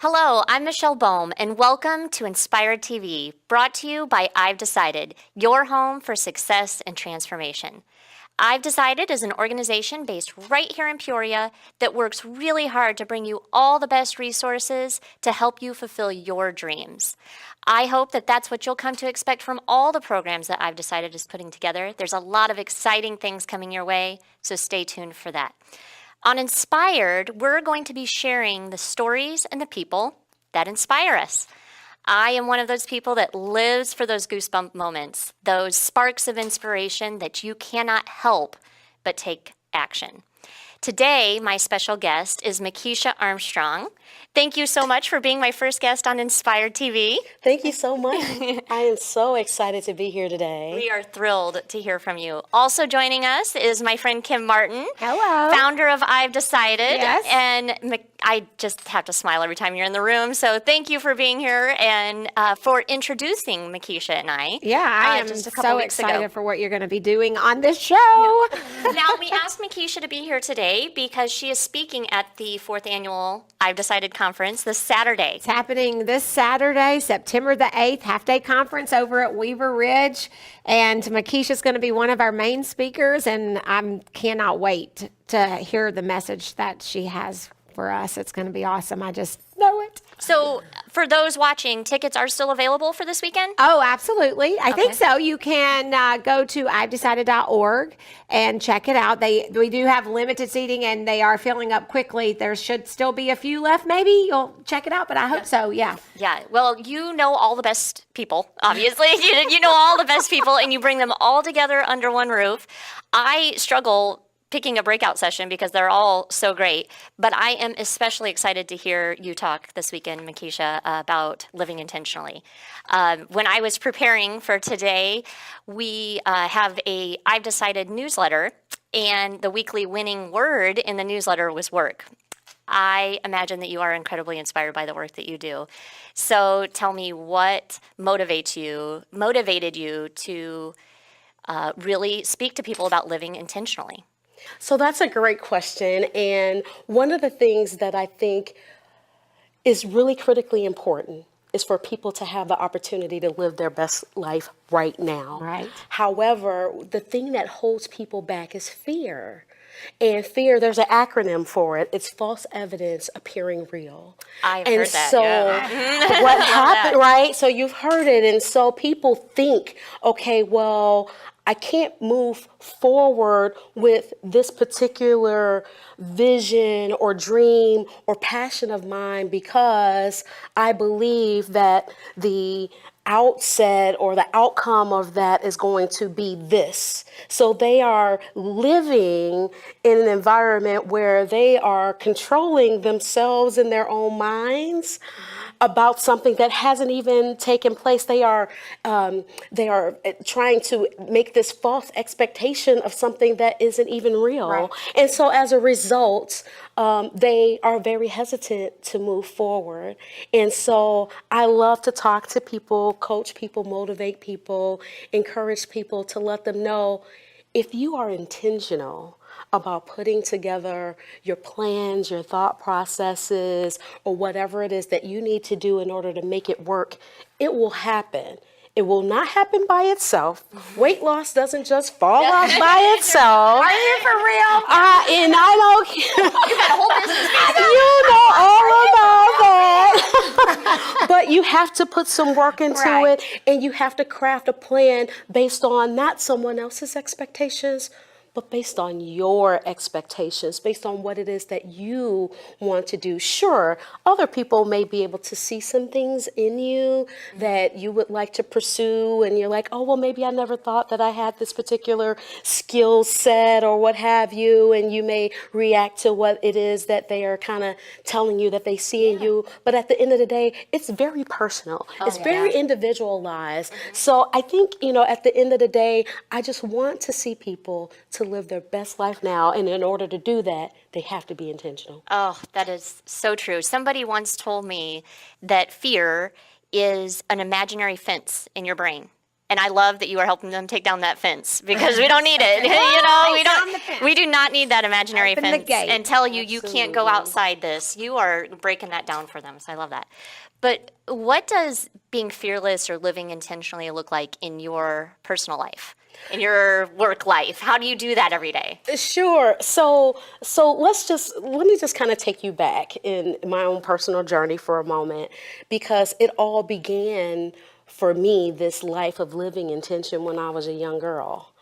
Hello, I'm Michelle Bohm, and welcome to Inspired TV, brought to you by I've Decided, your home for success and transformation. I've Decided is an organization based right here in Peoria that works really hard to bring you all the best resources to help you fulfill your dreams. I hope that that's what you'll come to expect from all the programs that I've Decided is putting together. There's a lot of exciting things coming your way, so stay tuned for that. On Inspired, we're going to be sharing the stories and the people that inspire us. I am one of those people that lives for those goosebump moments, those sparks of inspiration that you cannot help but take action. Today, my special guest is Mickeisha Armstrong. Thank you so much for being my first guest on Inspired TV. Thank you so much. I am so excited to be here today. We are thrilled to hear from you. Also joining us is my friend Kim Martin. Hello. Founder of I've Decided. Yes. And I just have to smile every time you're in the room. So thank you for being here and for introducing Mickeisha and I. Yeah, I am just a couple so weeks excited ago. for what you're going to be doing on this show. Now, we asked Mickeisha to be here today because she is speaking at the 4th annual I've Decided conference this Saturday. It's happening this Saturday, September the 8th, half-day conference over at Weaver Ridge. And Mickeisha's going to be one of our main speakers, and I cannot wait to hear the message that she has for us. It's going to be awesome. I just know it. So for those watching, tickets are still available for this weekend? Oh, absolutely. I think so. You can go to ivedecided.org and check it out. We do have limited seating, and they are filling up quickly. There should still be a few left. Maybe you'll check it out, but I hope so. Yeah. Yeah. Well, you know all the best people, obviously. You know all the best people, and you bring them all together under one roof. I struggle picking a breakout session because they're all so great. But I am especially excited to hear you talk this weekend, Mickeisha, about living intentionally. When I was preparing for today, we have a I've Decided newsletter, and the weekly winning word in the newsletter was work. I imagine that you are incredibly inspired by the work that you do. So tell me, what motivated you to really speak to people about living intentionally? So that's a great question. And one of the things that I think is really critically important is for people to have the opportunity to live their best life right now. Right. However, the thing that holds people back is fear. And fear, there's an acronym for it. It's false evidence appearing real. I've and heard that. so Yeah. what happened, right? So you've heard it. And so people think, okay, well, I can't move forward with this particular vision or dream or passion of mine because I believe that the outset or the outcome of that is going to be this. So they are living in an environment where they are controlling themselves in their own minds about something that hasn't even taken place. They are trying to make this false expectation of something that isn't even real. Right. And so as a result, they are very hesitant to move forward. And so I love to talk to people, coach people, motivate people, encourage people to let them know if you are intentional about putting together your plans, your thought processes, or whatever it is that you need to do in order to make it work, it will happen. It will not happen by itself. Weight loss doesn't just fall off by itself. Are you for real? And I don't. You got a whole business. You know all about that. But you have to put some work into Right. it, and you have to craft a plan based on not someone else's expectations, but based on your expectations, based on what it is that you want to do. Sure, other people may be able to see some things in you that you would like to pursue, and you're like, oh, well, maybe I never thought that I had this particular skill set or what have you, and you may react to what it is that they are kind of telling you that they see in you. But at the end of the day, it's very personal. It's very individualized. So I think, at the end of the day, I just want to see people to live their best life now. And in order to do that, they have to be intentional. Oh, that is so true. Somebody once told me that fear is an imaginary fence in your brain. And I love that you are helping them take down that fence because we don't need it. We do not need that imaginary Open the fence gate. and tell you can't go outside this. You are breaking that down for them. So I love that. But what does being fearless or living intentionally look like in your personal life, in your work life? How do you do that every day? Sure. So let me just kind of take you back in my own personal journey for a moment, because it all began for me, this life of living intention, when I was a young girl.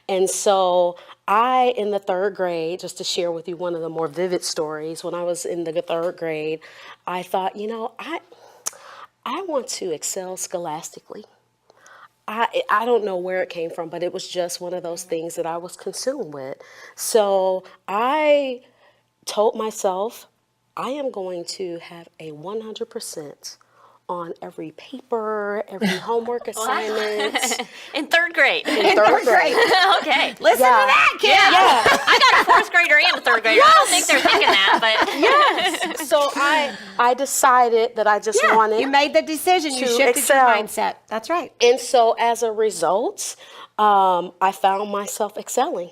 And so in the third grade, just to share with you one of the more vivid stories, when I was in the third grade, I thought, I want to excel scholastically. I don't know where it came from, but it was just one of those things that I was consumed with. So I told myself, I am going to have a 100% on every paper, every homework assignment. In third grade. In third grade. Okay. Listen to that, kid. Yeah. I got a fourth grader and a third grader. I don't think they're thinking that, but Yes. So I decided that I just wanted You made the decision. You to shifted excel. your mindset. That's right. And so as a result, I found myself excelling.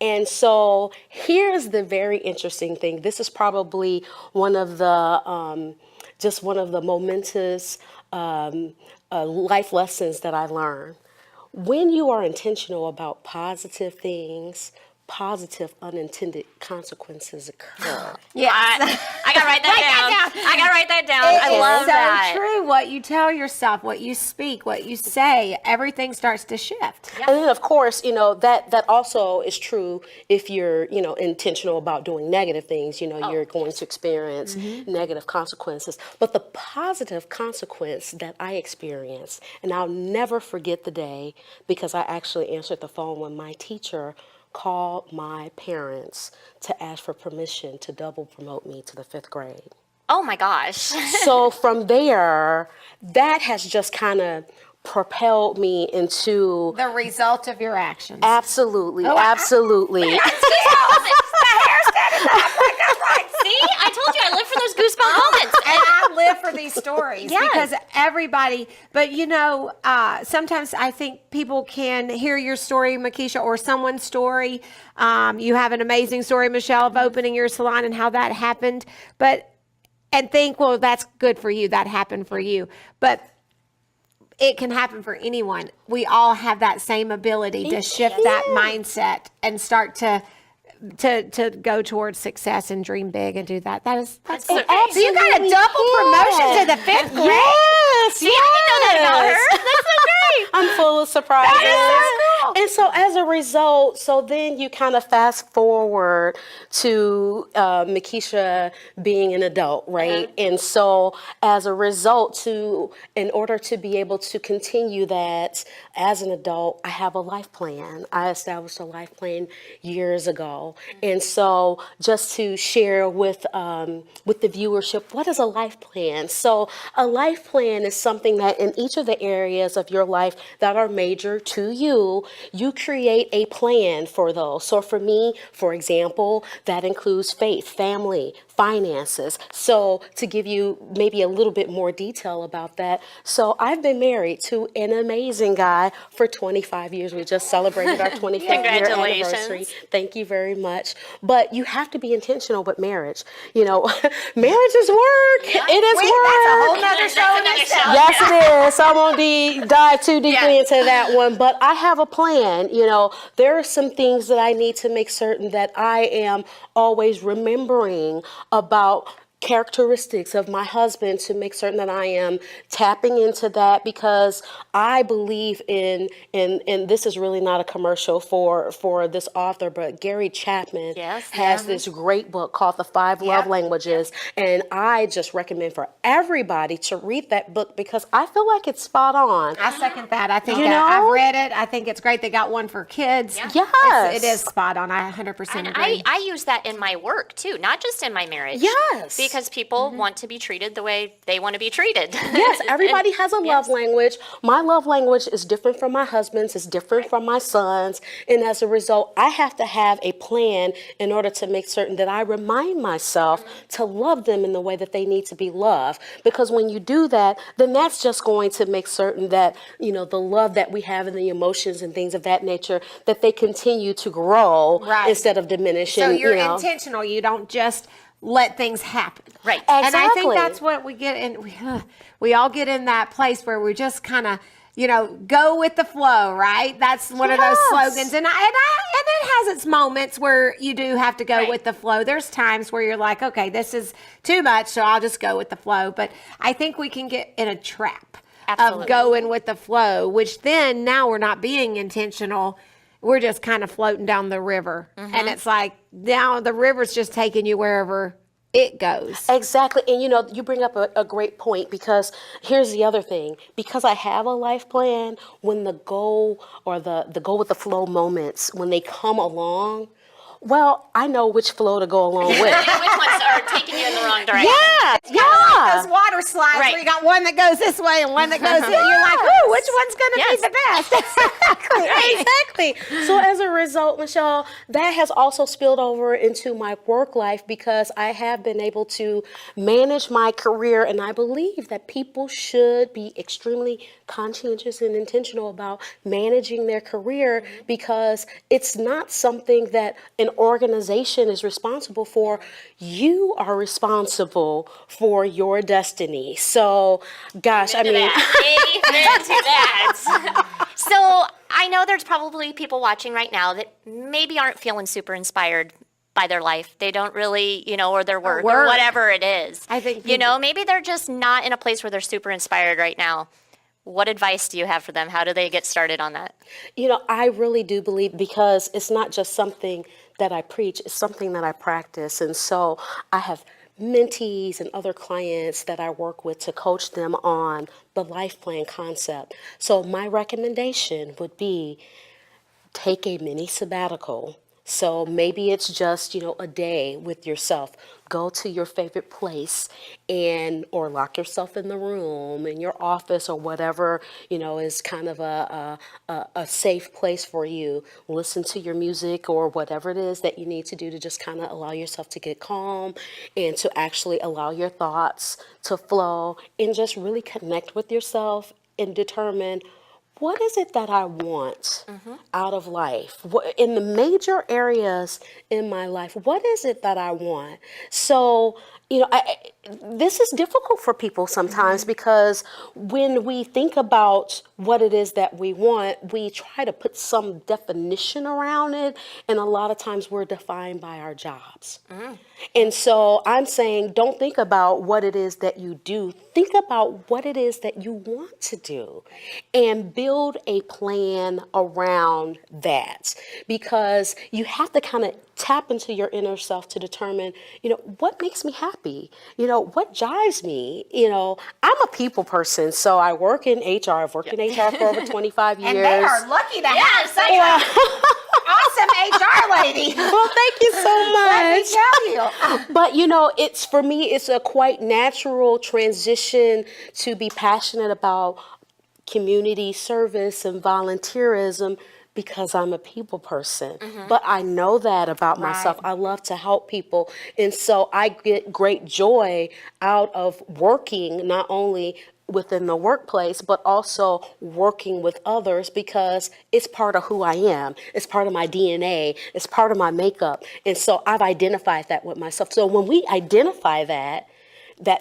And so here's the very interesting thing. This is probably one of the momentous life lessons that I learned. When you are intentional about positive things, positive unintended consequences occur. yeah, I got to write that down. I got to write that down. I love so that. true. What you tell yourself, what you speak, what you say, everything starts to shift. And then, of course, that also is true if you're, intentional about doing negative things. You're going to experience negative consequences. But the positive consequence that I experienced, and I'll never forget the day, because I actually answered the phone when my teacher called my parents to ask for permission to double promote me to the 5th grade. Oh my gosh. So from there, that has just kind of propelled me into The result of your actions. absolutely. See, I told you I live for those goosebump moments. And I live for these stories Yes. because everybody, but sometimes I think people can hear your story, Mickeisha, or someone's story. You have an amazing story, Michelle, of opening your salon and how that happened, and think, well, that's good for you. That happened for you. But it can happen for anyone. We all have that same ability to shift that mindset and start to go towards success and dream big and do that. That's so it. So you got a double promotion to the 5th grade. Yes, See, I didn't know that about her. That's so great. I'm full of surprises. That is so cool. And so as a result, then you kind of fast forward to Mickeisha being an adult, right? And so as a result, in order to be able to continue that as an adult, I have a life plan. I established a life plan years ago. And so just to share with the viewership, what is a life plan? So a life plan is something that in each of the areas of your life that are major to you, you create a plan for those. So for me, for example, that includes faith, family, finances. So to give you maybe a little bit more detail about that. So I've been married to an amazing guy for 25 years. We just celebrated our 25th year Congratulations. anniversary. Thank you very much. But you have to be intentional with marriage. Marriage is work. It is work. That's a whole nother show in itself. Yes, it is. So I won't dive too deeply into that one, but I have a plan. There are some things that I need to make certain that I am always remembering about characteristics of my husband, to make certain that I am tapping into that, because I believe in this is really not a commercial for this author, but Gary Chapman has this great book called The 5 Love Languages, and I just recommend for everybody to read that book because I feel like it's spot on. I second that. I think I've read it. I think it's great. They got one for kids. Yes. It is spot on. I 100% And agree. I use that in my work too, not just in my marriage. Yes. because people want to be treated the way they want to be treated. Yes, everybody has a love language. My love language is different from my husband's, it's different from my son's. And as a result, I have to have a plan in order to make certain that I remind myself to love them in the way that they need to be loved. Because when you do that, then that's just going to make certain that, you know, the love that we have and the emotions and things of that nature, that they continue to grow instead of diminishing. So you're you know. intentional. You don't just let things happen. Right. And I think Exactly. that's what we get in. We all get in that place where we just kind of, you know, go with the flow, right? That's one of those slogans. And it has its moments where you do have to go with the flow. There's times where you're like, okay, this is too much, so I'll just go with the flow. But I think we can get in a trap of going with the flow, which then now we're not being intentional. We're just kind of floating down the river. And it's like now the river's just taking you wherever it goes. Exactly. And you know, you bring up a great point, because here's the other thing. Because I have a life plan, when the go or the go with the flow moments, when they come along, well, I know which flow to go along with. Which ones are taking you in the wrong direction? Those water slides where you got one that goes this way and one that goes this. You're like, ooh, which one's going to be the best? Exactly. So as a result, Michelle, that has also spilled over into my work life, because I have been able to manage my career, and I believe that people should be extremely conscientious and intentional about managing their career, because it's not something that an organization is responsible for. You are responsible for your destiny. So, gosh, I mean, Amen to that. So I know there's probably people watching right now that maybe aren't feeling super inspired by their life. They don't really, you know, or their work or whatever it is. I think you know, maybe they're just not in a place where they're super inspired right now. What advice do you have for them? How do they get started on that? you know, I really do believe, because it's not just something that I preach, it's something that I practice. And so I have mentees and other clients that I work with to coach them on the life plan concept. So my recommendation would be, take a mini sabbatical. So maybe it's just, you know, a day with yourself. Go to your favorite place or lock yourself in the room, in your office, or whatever, you know, is kind of a safe place for you. Listen to your music or whatever it is that you need to do to just kind of allow yourself to get calm and to actually allow your thoughts to flow, and just really connect with yourself and determine, what is it that I want out of life? In the major areas in my life, what is it that I want? So, you know, this is difficult for people sometimes, because when we think about what it is that we want, we try to put some definition around it. And a lot of times we're defined by our jobs. And so I'm saying, don't think about what it is that you do. Think about what it is that you want to do, and build a plan around that, because you have to kind of tap into your inner self to determine, you know, what makes me happy? You know, what jives me? You know, I'm a people person, so I work in HR. I've worked in HR for over 25 years. And they are lucky to have such an awesome HR lady. Well, thank you so much. Let me tell you. But, you know, for me, it's a quite natural transition to be passionate about community service and volunteerism, because I'm a people person. But I know that about myself. I love to help people. And so I get great joy out of working, not only within the workplace, but also working with others, because it's part of who I am. It's part of my DNA. It's part of my makeup. And so I've identified that with myself. So when we identify that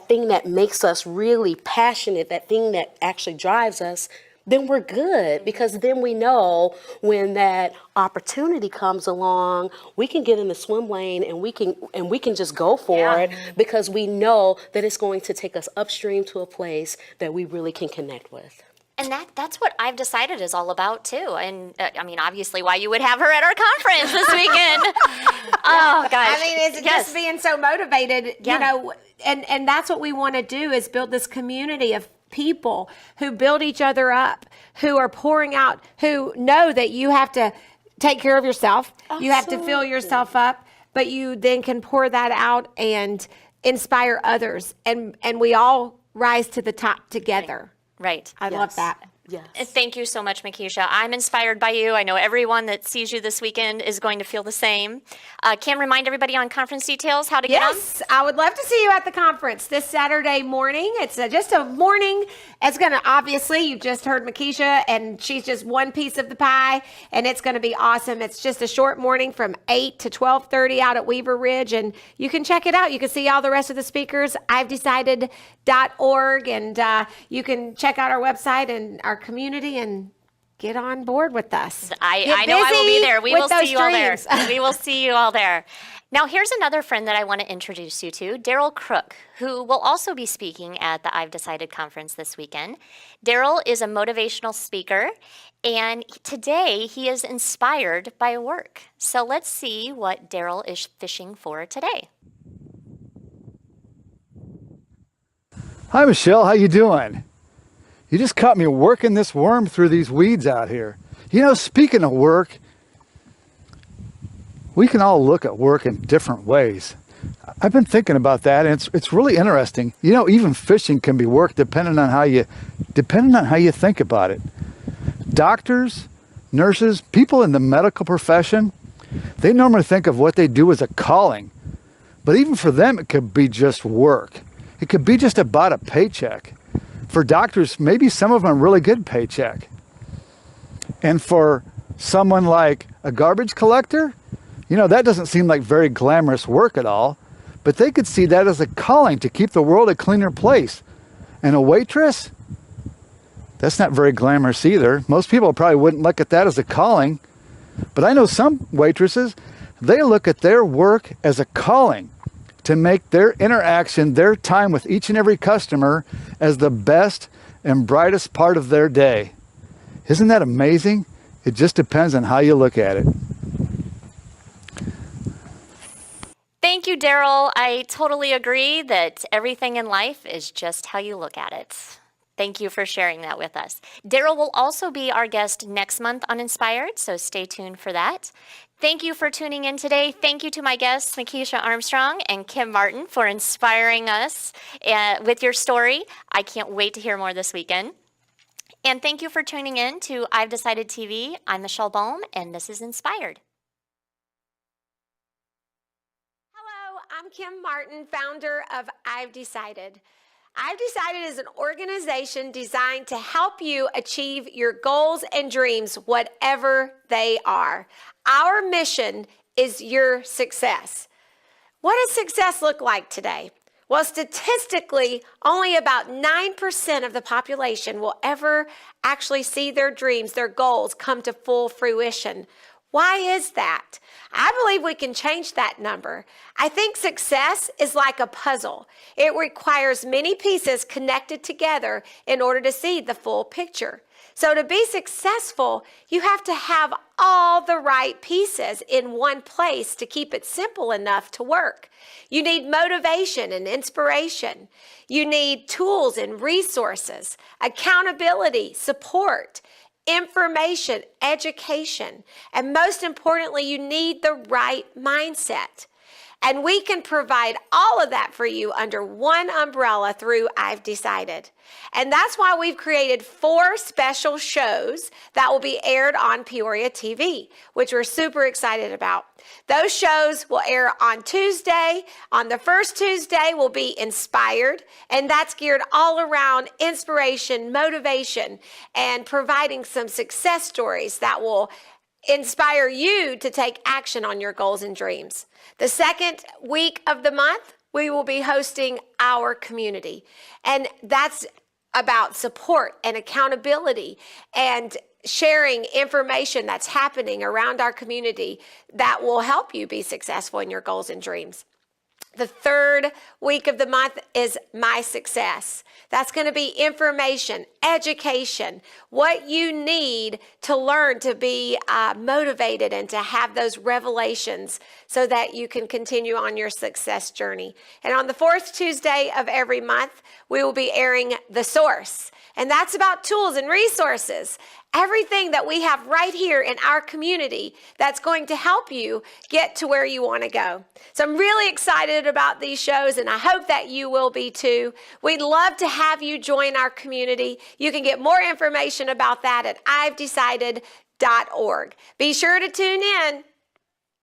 thing that makes us really passionate, that thing that actually drives us, then we're good, because then we know when that opportunity comes along, we can get in the swim lane and we can just go for it, because we know that it's going to take us upstream to a place that we really can connect with. And that's what I've decided is all about too. And I mean, obviously, why you would have her at our conference this weekend. Oh gosh! I mean, it's just being so motivated, you know, and that's what we want to do, is build this community of people who build each other up, who are pouring out, who know that you have to take care of yourself. You have to fill yourself up, but you then can pour that out and inspire others, and we all rise to the top together. Right. I love that. Yes. Thank you so much, Mickeisha. I'm inspired by you. I know everyone that sees you this weekend is going to feel the same. Kim, remind everybody on conference details how to get on. Yes, I would love to see you at the conference this Saturday morning. It's just a morning. It's going to, obviously, you just heard Mickeisha, and she's just one piece of the pie, and it's going to be awesome. It's just a short morning from 8 to 12:30 out at Weaver Ridge, and you can check it out. You can see all the rest of the speakers, ivedecided.org, and you can check out our website and our community and get on board with us. I know I will be there. We will see you all there. dreams. We will see you all there. Now, here's another friend that I want to introduce you to, Daryl Crook, who will also be speaking at the I've Decided conference this weekend. Daryl is a motivational speaker, and today he is inspired by work. So let's see what Daryl is fishing for today. Hi, Michelle. How you doing? You just caught me working this worm through these weeds out here. You know, speaking of work, we can all look at work in different ways. I've been thinking about that, and it's really interesting. You know, even fishing can be work depending on how you think about it. Doctors, nurses, people in the medical profession, they normally think of what they do as a calling. But even for them, it could be just work. It could be just about a paycheck. For doctors, maybe some of them a really good paycheck. And for someone like a garbage collector, you know, that doesn't seem like very glamorous work at all, but they could see that as a calling to keep the world a cleaner place. And a waitress, that's not very glamorous either. Most people probably wouldn't look at that as a calling, but I know some waitresses, they look at their work as a calling to make their interaction, their time with each and every customer as the best and brightest part of their day. Isn't that amazing? It just depends on how you look at it. Thank you, Daryl. I totally agree that everything in life is just how you look at it. Thank you for sharing that with us. Daryl will also be our guest next month on Inspired, so stay tuned for that. Thank you for tuning in today. Thank you to my guests, Mickeisha Armstrong and Kim Martin, for inspiring us with your story. I can't wait to hear more this weekend. And thank you for tuning in to I've Decided TV. I'm Michelle Bohm, and this is Inspired. Hello, I'm Kim Martin, founder of I've Decided. I've Decided is an organization designed to help you achieve your goals and dreams, whatever they are. Our mission is your success. What does success look like today? Well, statistically, only about 9% of the population will ever actually see their dreams, their goals come to full fruition. Why is that? I believe we can change that number. I think success is like a puzzle. It requires many pieces connected together in order to see the full picture. So to be successful, you have to have all the right pieces in one place to keep it simple enough to work. You need motivation and inspiration. You need tools and resources, accountability, support, information, education, and most importantly, you need the right mindset. And we can provide all of that for you under one umbrella through I've Decided. And that's why we've created 4 special shows that will be aired on Peoria TV, which we're super excited about. Those shows will air on Tuesday. On the first Tuesday will be Inspired, and that's geared all around inspiration, motivation, and providing some success stories that will inspire you to take action on your goals and dreams. The second week of the month, we will be hosting Our Community, and that's about support and accountability and sharing information that's happening around our community that will help you be successful in your goals and dreams. The third week of the month is My Success. That's going to be information, education, what you need to learn to be motivated and to have those revelations so that you can continue on your success journey. And on the 4th Tuesday of every month, we will be airing The Source. And that's about tools and resources. Everything that we have right here in our community that's going to help you get to where you want to go. So I'm really excited excited about these shows, and I hope that you will be too. We'd love to have you join our community. You can get more information about that at ivedecided.org. Be sure to tune in.